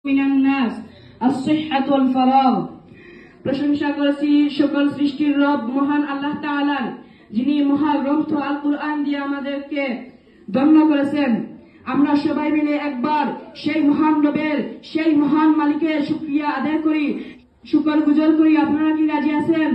মিনান নাস আস-সিহহাতু ওয়াল ফারাগ। প্রশংসা করেছি সকল সৃষ্টির রব মহান আল্লাহ তাআলার, যিনি মহাগ্রন্থ আল কুরআন দিয়ে আমাদেরকে ধন্য করেছেন। আমরা সবাই মিলে একবার সেই মহান রবের, সেই মহান মালিকের শুকরিয়া আদায় করি, শুকরগুজার করি। আপনারা কি রাজি আছেন?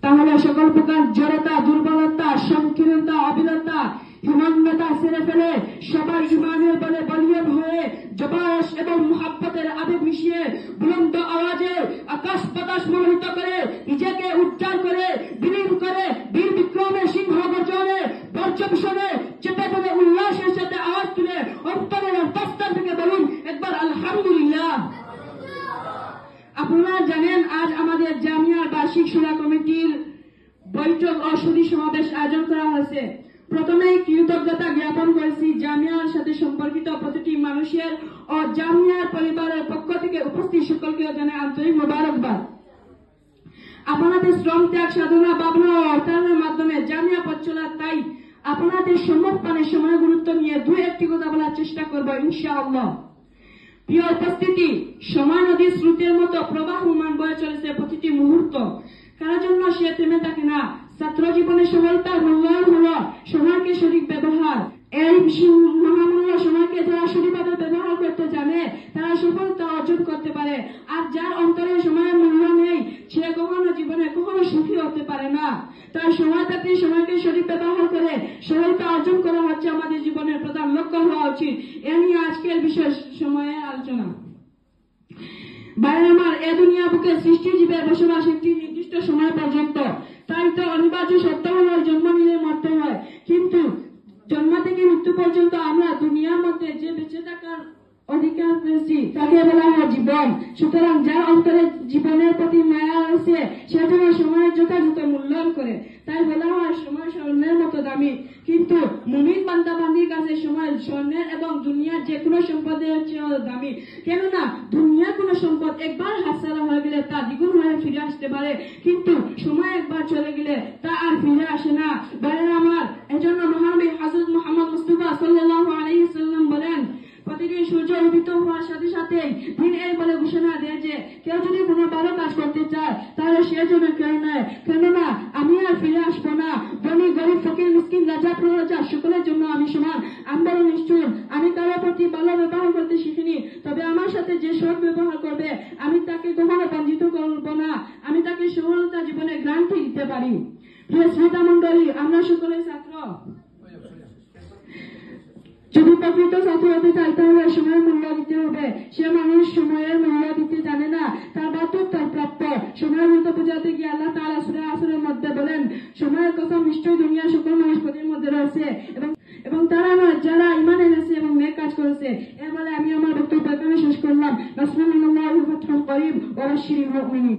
তাহলে সকল প্রকার জড়তা, দুর্বলতা, সংকীর্ণতা, অবিলতা, হিমান্যতা ছেড়ে ফেলে সবাই ইমানের বলে বলিয়ান হয়ে জবাশ এবং মুহাব্বতের আবেগ মিশিয়ে বুলন্দ আওয়াজে আকাশ বাতাস মোহিত করে নিজেকে উজ্জ্বল করে বিলীন করে বীর বিক্রমের সিংহ গর্জনে বর্জভূষণে চেপে পড়ে উল্লাসের সাথে আওয়াজ তুলে অন্তরের অন্তঃস্থল থেকে বলুন একবার আলহামদুলিল্লাহ। আপনারা জানেন আজ আমাদের জামিয়ার বার্ষিক সুরা কমিটির বৈঠক ও সুধী সমাবেশ আয়োজন করা হয়েছে। প্রথমেই কৃতজ্ঞতা জ্ঞাপন করেছি জামিয়ার সাথে সম্পর্কিত প্রতিটি মানুষের ও জামিয়ার পরিবারের পক্ষ থেকে উপস্থিত সকলকে জানাই আন্তরিক মোবারকবাদ। আপনাদের শ্রম ত্যাগ, সাধনা, ভাবনা ও অর্থায়নের মাধ্যমে জামিয়া পথ চলা, তাই আপনাদের সম্মুখপানের সময় গুরুত্ব নিয়ে দুই একটি কথা বলার চেষ্টা করব ইনশাআল্লাহ। প্রিয় উপস্থিতি, সময় নদীর স্রোতের মতো প্রবাহমান বয়ে চলেছে প্রতিটি মুহূর্ত, কারোর জন্য সে থেমে থাকে না। ছাত্র জীবনের সফলতার মূল্যায়ন হল সময়কে সঠিক ব্যবহার। এই মহামূল্য সময়কে যারা সঠিকভাবে ব্যবহার করতে জানে তারা সফলতা অর্জন করতে পারে, আর যার অন্তরে সময়ের মূল্য নেই সে কখনো জীবনে কখনো সুখী হতে পারে না। তাই সময় থাকতে সময়কে সঠিক ব্যবহার করে সফলতা অর্জন করা হচ্ছে আমাদের জীবনের প্রধান লক্ষ্য হওয়া উচিত। এ নিয়ে আজকের বিশেষ সময়ের আলোচনা। ভাইয়ের আমার, এ দুনিয়া বুকে সৃষ্টি জীবের বসবাস একটি নির্দিষ্ট সময় পর্যন্ত। তাই তো অনিবার্য সত্য হল জন্ম নিলে মরতে হয়, কিন্তু জন্ম থেকে মৃত্যু পর্যন্ত আমরা দুনিয়ার মধ্যে যে বেঁচে থাকার অধিকার পেয়েছি তাকে বলা হয় জীবন। সুতরাং যার অন্তরে জীবনের প্রতি মায়া আছে সে যেন সময়ের যথাযথ মূল্যায়ন করে। তাই বলা হয় সময় স্বর্ণের মতো দামি, কিন্তু মুমিন বান্দা বান্দির কাছে সময় স্বর্ণের এবং দুনিয়ার যে কোনো সম্পদের চেয়ে দামি। কেননা দুনিয়ার কোনো সম্পদ একবার হাতছাড়া হয়ে গেলে তা দ্বিগুণ হয়ে ফিরে আসতে পারে, কিন্তু সময় একবার চলে গেলে তা আর ফিরে আসে না। ভাইয়েরা আমার, এজন্য মহানবী হযরত মুহাম্মদ মুস্তাফা সাল্লাল্লাহু আলাইহি ওয়াসাল্লাম বলেন, প্রতিদিন সূর্য উদিত হওয়ার সাথে সাথে দিন এই বলে ঘোষণা দেয় যে কেউ যদি কোনো ভালো কাজ করতে চায় তাহলে সে জন্য কেউ নয়, কেননা আমি আর ফিরে আসবো না। ধনী গরিব ফকির মিসকিন রাজা প্রজা সকলের জন্য আমি সমান। আমি বড় নিশ্চয় আমি কারোর প্রতি ভালো ব্যবহার করতে শিখিনি, তবে আমার সাথে যে সৎ ব্যবহার করবে আমি তাকে কখনো বঞ্চিত করবো না, আমি তাকে সফলতা জীবনে গ্রান্টি দিতে পারি। প্রিয় শ্রোতা মন্ডলী, আমরা সকলেই ছাত্র। যদি প্রকৃত ছাত্র হতে চাই তাহলে সময়ের মূল্য দিতে হবে। সে মানুষ সময়ের মূল্য দিতে জানে না, তার বাধ্যক তার প্রাপ্য। সময়ের মূল্য বোঝাতে গিয়ে আল্লাহ তাআলা সূরা আসরের মধ্যে বলেন, সময়ের কসম নিশ্চয়ই দুনিয়া সকল মানুষ পদের মধ্যে রয়েছে এবং তারা নয় যারা ঈমান এনেছে এবং নেক কাজ করেছে। এর বলে আমি আমার বক্তব্য এখানে শেষ করলাম। নাসরুল্লাহি ওয়া ফাতহুন করিব ওয়া বাশশিরিল মুমিনিন।